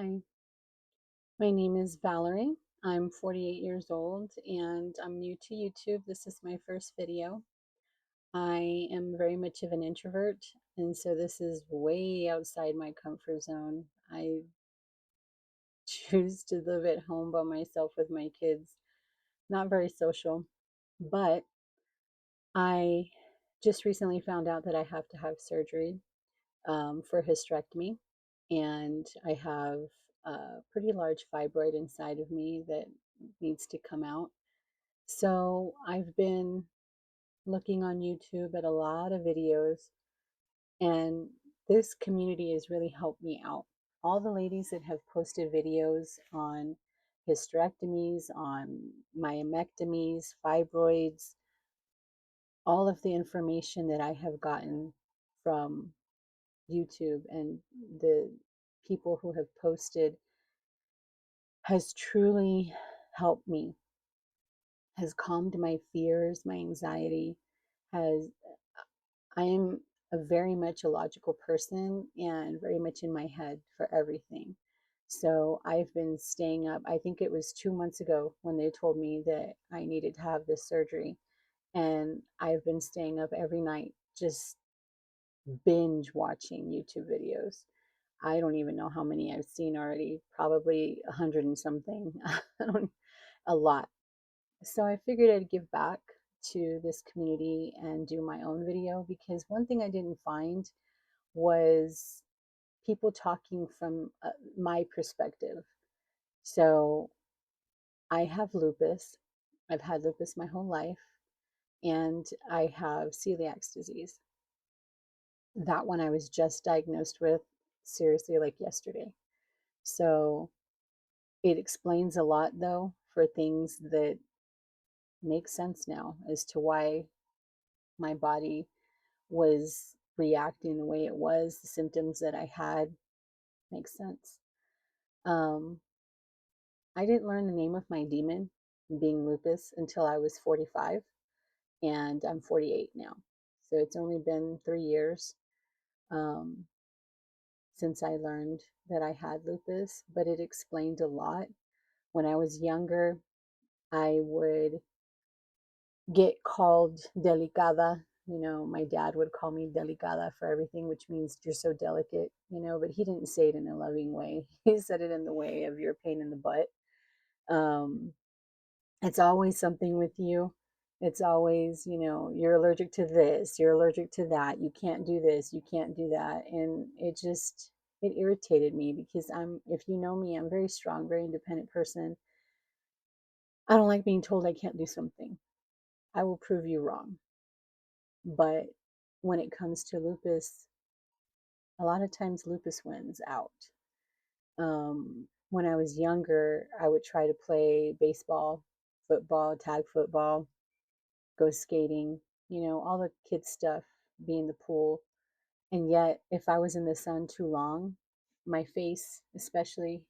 Hi, my name is Valerie. I'm 48 years old and I'm new to YouTube. This is my first video. I am very much of an introvert, and so this is way outside my comfort zone. I choose to live at home by myself with my kids. Not very social, but I just recently found out that I have to have surgery for hysterectomy, and I have a pretty large fibroid inside of me that needs to come out. So I've been looking on YouTube at a lot of videos, and this community has really helped me out. All the ladies that have posted videos on hysterectomies, on myomectomies, fibroids, all of the information that I have gotten from YouTube and the people who have posted has truly helped me, has calmed my fears, my anxiety, has I am a very much a logical person and very much in my head for everything. So I've been staying up. I think it was 2 months ago when they told me that I needed to have this surgery. And I've been staying up every night, just binge watching YouTube videos. I don't even know how many I've seen already, probably 100 and something. A lot. So I figured I'd give back to this community and do my own video, because one thing I didn't find was people talking from my perspective. So I have lupus. I've had lupus my whole life, and I have celiac disease. That one I was just diagnosed with, seriously, like yesterday. So it explains a lot, though, for things that make sense now as to why my body was reacting the way it was. The symptoms that I had make sense. Um, I didn't learn the name of my demon, being lupus, until I was 45, and I'm 48 now. So it's only been 3 years um, since I learned that I had lupus, but it explained a lot. When I was younger, I would get called delicada. My dad would call me delicada for everything, which means you're so delicate, but he didn't say it in a loving way. He said it in the way of you're a pain in the butt. Um, it's always something with you. It's always, you're allergic to this, you're allergic to that, you can't do this, you can't do that. And it irritated me because if you know me, I'm very strong, very independent person. I don't like being told I can't do something. I will prove you wrong. But when it comes to lupus, a lot of times lupus wins out. When I was younger, I would try to play baseball, football, tag football, go skating, all the kids' stuff, be in the pool. And yet, if I was in the sun too long, my face, especially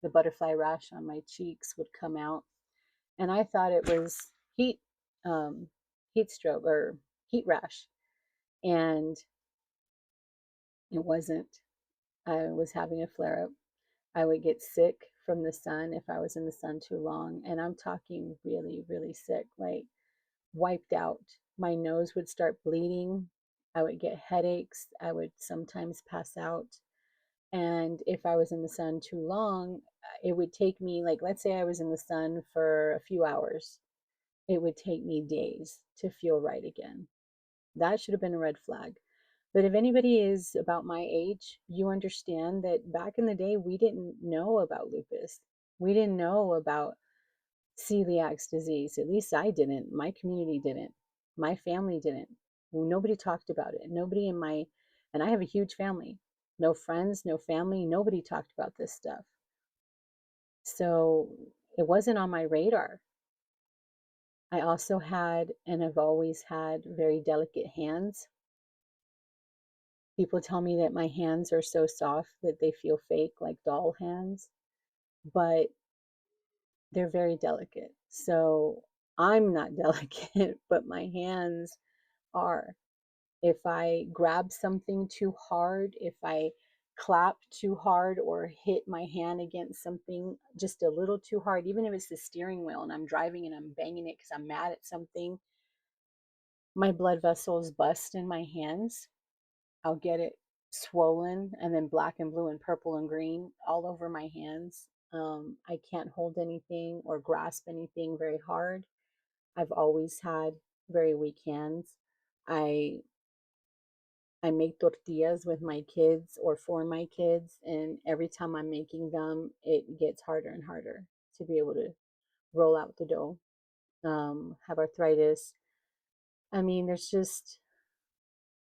the butterfly rash on my cheeks, would come out. And I thought it was heat, um, heat stroke or heat rash. And it wasn't. I was having a flare up. I would get sick from the sun if I was in the sun too long. And I'm talking really, really sick, like wiped out. My nose would start bleeding. I would get headaches. I would sometimes pass out. And if I was in the sun too long, it would take me, like, let's say I was in the sun for a few hours, it would take me days to feel right again. That should have been a red flag. But if anybody is about my age, you understand that back in the day, we didn't know about lupus. We didn't know about celiac disease. At least I didn't. My community didn't. My family didn't. Nobody talked about it. Nobody in my, and I have a huge family. No friends, no family. Nobody talked about this stuff. So it wasn't on my radar. I also had, and I've always had, very delicate hands. People tell me that my hands are so soft that they feel fake, like doll hands, but they're very delicate. So I'm not delicate, but my hands are. If I grab something too hard, if I clap too hard or hit my hand against something just a little too hard, even if it's the steering wheel and I'm driving and I'm banging it because I'm mad at something, my blood vessels bust in my hands. I'll get it swollen and then black and blue and purple and green all over my hands. I can't hold anything or grasp anything very hard. I've always had very weak hands. I I make tortillas with my kids or for my kids, and every time I'm making them, it gets harder and harder to be able to roll out the dough. Have arthritis. I mean, there's just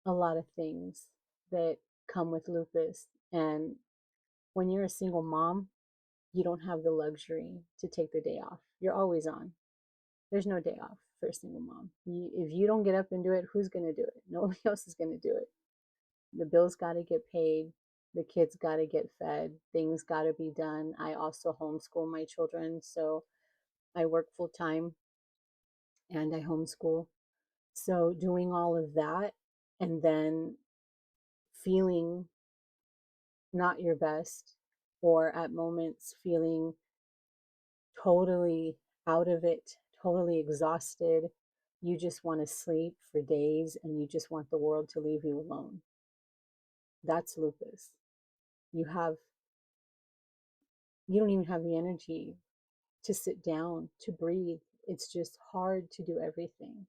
a lot of things that come with lupus. And when you're a single mom, you don't have the luxury to take the day off. You're always on. There's no day off for a single mom. If you don't get up and do it, who's going to do it? Nobody else is going to do it. The bills got to get paid. The kids got to get fed. Things got to be done. I also homeschool my children. So I work full time and I homeschool. So doing all of that and then feeling not your best or at moments feeling totally out of it, totally exhausted. You just want to sleep for days and you just want the world to leave you alone. That's lupus. You have you don't even have the energy to sit down, to breathe. It's just hard to do everything.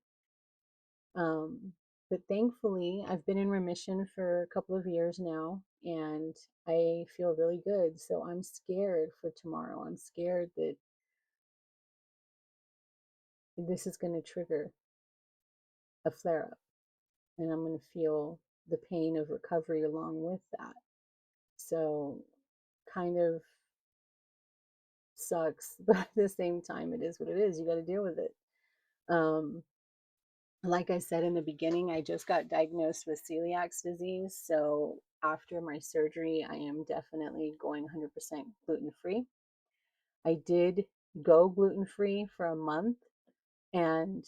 Um, but thankfully, I've been in remission for a couple of years now and I feel really good. So I'm scared for tomorrow. I'm scared that this is going to trigger a flare up and I'm going to feel the pain of recovery along with that. So, kind of sucks, but at the same time, it is what it is. You got to deal with it. Um, like I said in the beginning, I just got diagnosed with celiac disease. So, after my surgery, I am definitely going 100% gluten free. I did go gluten free for a month and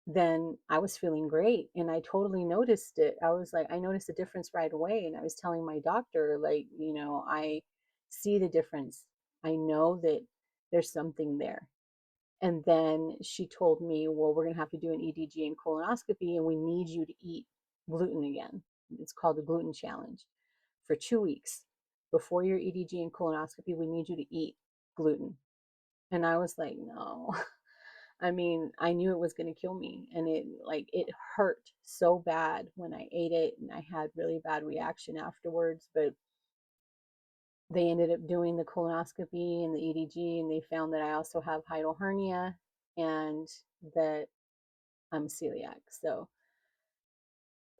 then I was feeling great and I totally noticed it. I was like, I noticed a difference right away. And I was telling my doctor, like, I see the difference. I know that there's something there. And then she told me, well, we're going to have to do an EDG and colonoscopy, and we need you to eat gluten again. It's called the gluten challenge for 2 weeks. Before your EDG and colonoscopy, we need you to eat gluten. And I was like, no. I mean, I knew it was going to kill me and it hurt so bad when I ate it and I had really bad reaction afterwards, but they ended up doing the colonoscopy and the EDG and they found that I also have hiatal hernia and that I'm celiac. So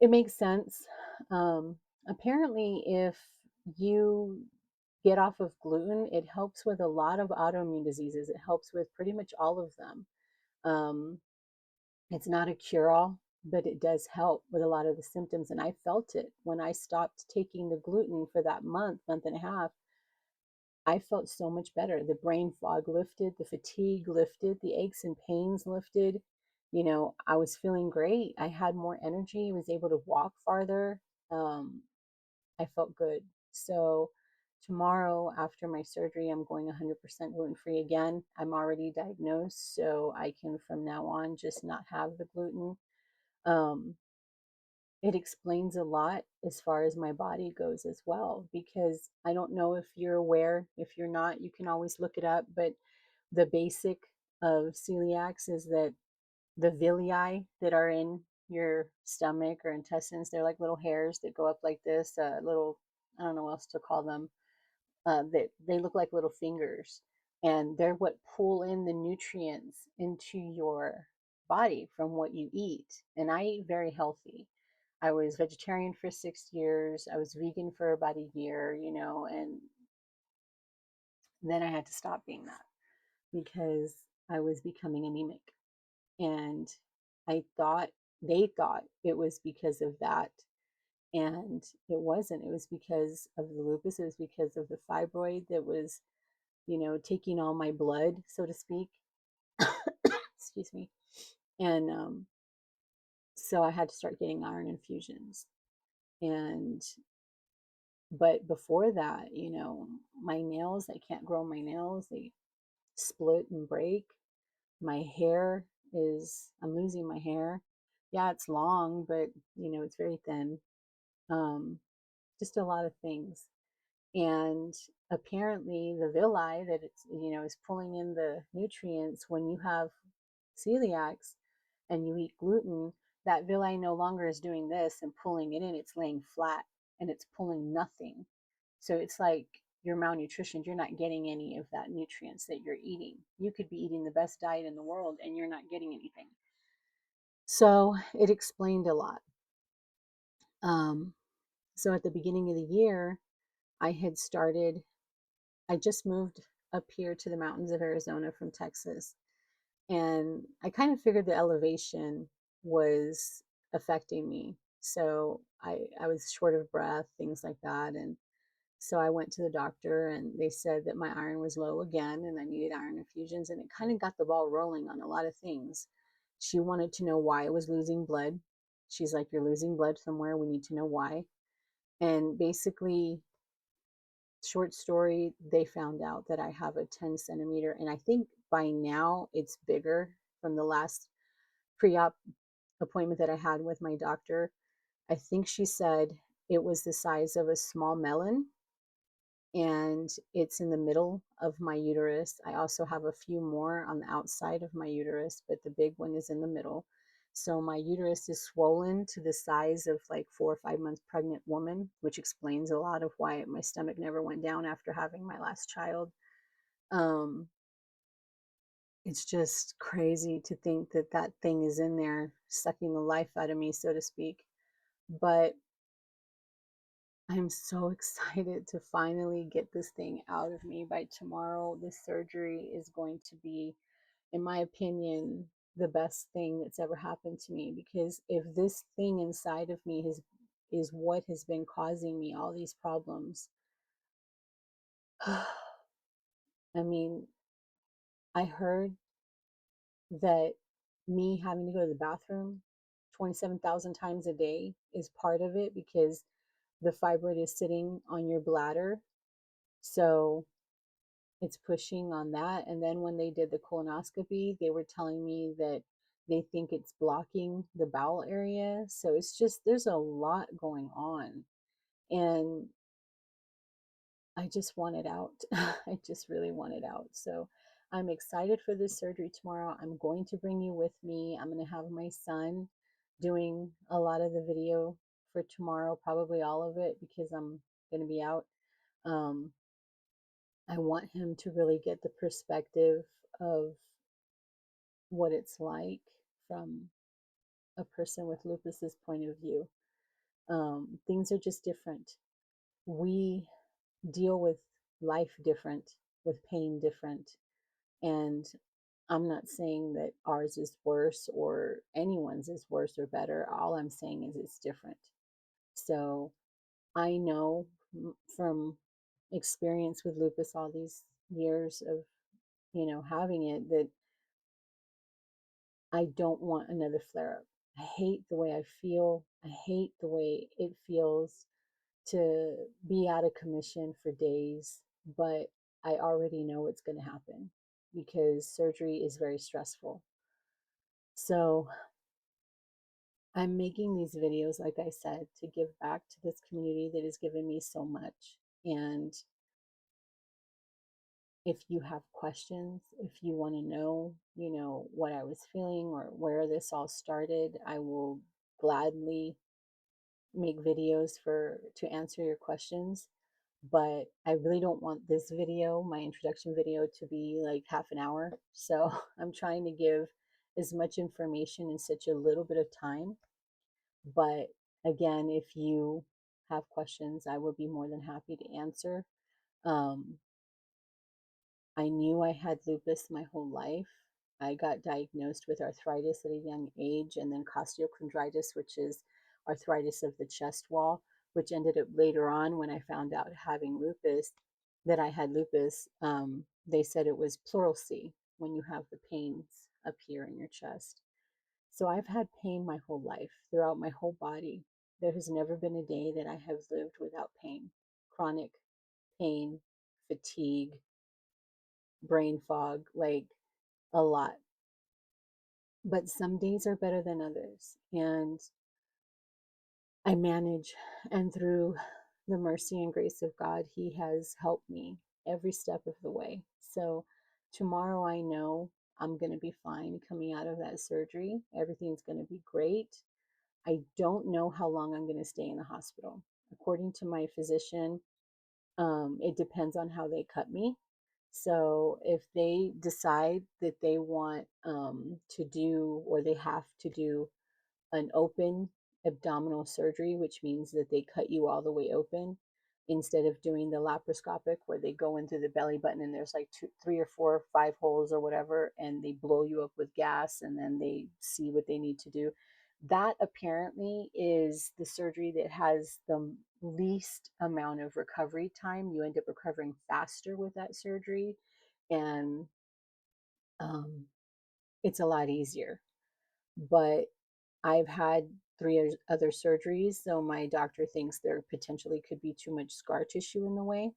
it makes sense. Um, Apparently, if you get off of gluten, it helps with a lot of autoimmune diseases. It helps with pretty much all of them. Um, It's not a cure all, but it does help with a lot of the symptoms. And I felt it when I stopped taking the gluten for that month and a half. I felt so much better. The brain fog lifted, the fatigue lifted, the aches and pains lifted. I was feeling great. I had more energy, was able to walk farther. Um, I felt good. So, tomorrow after my surgery, I'm going 100% gluten free again. I'm already diagnosed, so I can from now on just not have the gluten. um, it explains a lot as far as my body goes as well, because I don't know if you're aware. If you're not, you can always look it up. But the basic of celiacs is that the villi that are in your stomach or intestines, they're like little hairs that go up like this, little, I don't know what else to call them, that they look like little fingers, and they're what pull in the nutrients into your body from what you eat. And I eat very healthy. I was vegetarian for 6 years. I was vegan for about a year, and then I had to stop being that because I was becoming anemic. And they thought it was because of that. And it wasn't. It was because of the lupus. It was because of the fibroid that was, taking all my blood, so to speak. Excuse me. And so I had to start getting iron infusions. And But before that, my nails, I can't grow my nails. They split and break. My hair I'm losing my hair. Yeah, it's long, but it's very thin. Um, just a lot of things. And apparently the villi that is pulling in the nutrients when you have celiacs and you eat gluten, that villi no longer is doing this and pulling it in, it's laying flat and it's pulling nothing. So it's like you're malnutritioned, you're not getting any of that nutrients that you're eating. You could be eating the best diet in the world and you're not getting anything. So it explained a lot. um, so at the beginning of the year, I had started I just moved up here to the mountains of Arizona from Texas. And I kind of figured the elevation was affecting me. So I was short of breath, things like that. And so I went to the doctor and they said that my iron was low again and I needed iron infusions. And it kind of got the ball rolling on a lot of things. She wanted to know why I was losing blood. She's like, "You're losing blood somewhere. We need to know why." And basically, short story, they found out that I have a 10 centimeter, and I think by now it's bigger from the last pre op appointment that I had with my doctor. I think she said it was the size of a small melon and it's in the middle of my uterus. I also have a few more on the outside of my uterus, but the big one is in the middle. So my uterus is swollen to the size of like 4 or 5 months pregnant woman, which explains a lot of why my stomach never went down after having my last child. Um, it's just crazy to think that that thing is in there sucking the life out of me, so to speak. But I'm so excited to finally get this thing out of me by tomorrow. This surgery is going to be, in my opinion, the best thing that's ever happened to me, because if this thing inside of me is what has been causing me all these problems. I mean, I heard that me having to go to the bathroom 27,000 times a day is part of it because the fibroid is sitting on your bladder. So it's pushing on that. And then when they did the colonoscopy, they were telling me that they think it's blocking the bowel area. So it's just, there's a lot going on. And I just want it out. I just really want it out. So I'm excited for this surgery tomorrow. I'm going to bring you with me. I'm going to have my son doing a lot of the video for tomorrow, probably all of it because I'm going to be out. Um, I want him to really get the perspective of what it's like from a person with lupus's point of view. Things are just different. We deal with life different, with pain different. And I'm not saying that ours is worse or anyone's is worse or better. All I'm saying is it's different. So I know from experience with lupus, all these years of, having it, that I don't want another flare up. I hate the way I feel. I hate the way it feels to be out of commission for days, but I already know it's going to happen because surgery is very stressful. So I'm making these videos, like I said, to give back to this community that has given me so much. And if you have questions, if you want to know, what I was feeling or where this all started, I will gladly make videos for to answer your questions. But I really don't want this video, my introduction video, to be like half an hour. So I'm trying to give as much information in such a little bit of time. But again, if you have questions, I would be more than happy to answer. Um, I knew I had lupus my whole life. I got diagnosed with arthritis at a young age, and then costochondritis, which is arthritis of the chest wall, which ended up later on when I found out having lupus that I had lupus. They said it was pleural-C when you have the pains up here in your chest. So I've had pain my whole life, throughout my whole body. There has never been a day that I have lived without pain. chronic pain, fatigue, brain fog, like a lot. But some days are better than others. And I manage, and through the mercy and grace of God, He has helped me every step of the way. So tomorrow I know I'm going to be fine coming out of that surgery. Everything's going to be great. I don't know how long I'm going to stay in the hospital. According to my physician, it depends on how they cut me. So if they decide that they want to do, or they have to do, an open abdominal surgery, which means that they cut you all the way open instead of doing the laparoscopic where they go into the belly button and there's like two, three or four or five holes or whatever, and they blow you up with gas and then they see what they need to do. That apparently is the surgery that has the least amount of recovery time. You end up recovering faster with that surgery, and um, it's a lot easier. But I've had three other surgeries, so my doctor thinks there potentially could be too much scar tissue in the way.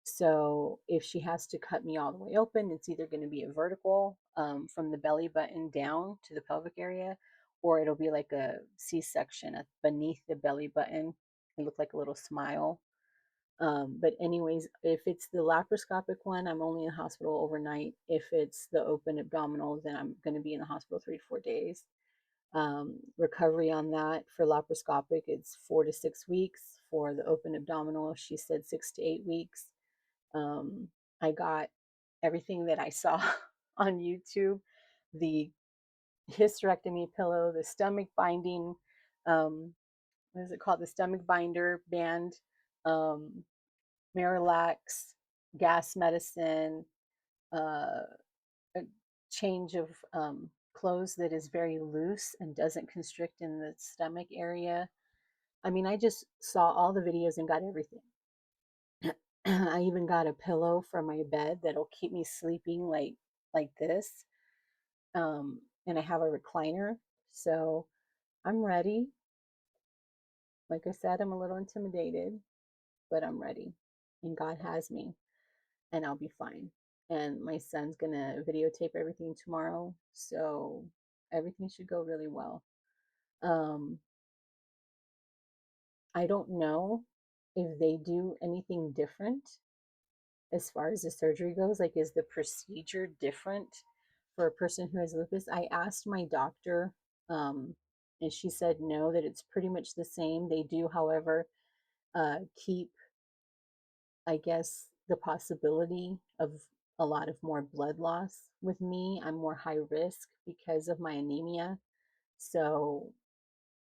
So if she has to cut me all the way open, it's either going to be a vertical from the belly button down to the pelvic area, or it'll be like a C-section beneath the belly button. It looked like a little smile. But anyways, if it's the laparoscopic one, I'm only in the hospital overnight. If it's the open abdominal, then I'm going to be in the hospital 3 to 4 days. Recovery on that for laparoscopic, it's 4 to 6 weeks. For the open abdominal, she said 6 to 8 weeks. um, I got everything that I saw on YouTube: the hysterectomy pillow, the stomach binding, what is it called, the stomach binder band, um, Marilax, gas medicine, uh, a change of clothes that is very loose and doesn't constrict in the stomach area. I mean, I just saw all the videos and got everything. I even got a pillow for my bed that'll keep me sleeping like this. And I have a recliner, so I'm ready. Like I said, I'm a little intimidated, but I'm ready, and God has me, and I'll be fine. And my son's gonna videotape everything tomorrow, so everything should go really well. Um, I don't know if they do anything different as far as the surgery goes. Like, is the procedure different for a person who has lupus? I asked my doctor, and she said no, that it's pretty much the same. They do, however, keep, I guess, the possibility of a lot of more blood loss with me. I'm more high risk because of my anemia. So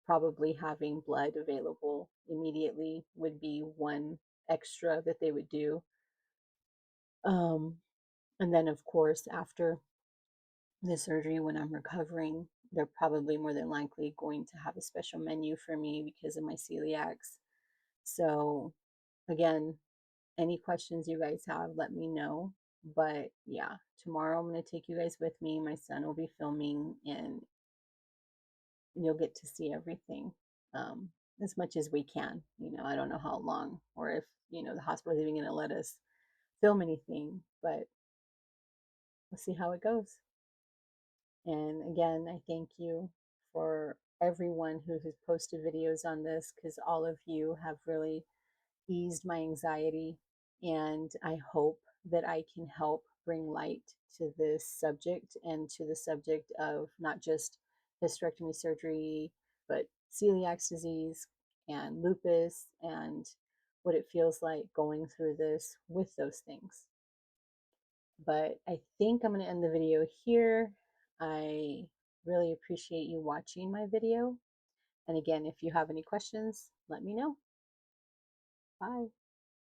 probably having blood available immediately would be one extra that they would do. Um, and then, of course, after the surgery, when I'm recovering, they're probably more than likely going to have a special menu for me because of my celiacs. So, again, any questions you guys have, let me know. But yeah, tomorrow I'm going to take you guys with me. My son will be filming, and you'll get to see everything, as much as we can. I don't know how long, or if, the hospital is even going to let us film anything, but we'll see how it goes. And again, I thank you for everyone who has posted videos on this, because all of you have really eased my anxiety. And I hope that I can help bring light to this subject, and to the subject of not just hysterectomy surgery, but celiac disease and lupus, and what it feels like going through this with those things. But I think I'm going to end the video here. I really appreciate you watching my video. And again, if you have any questions, let me know. Bye.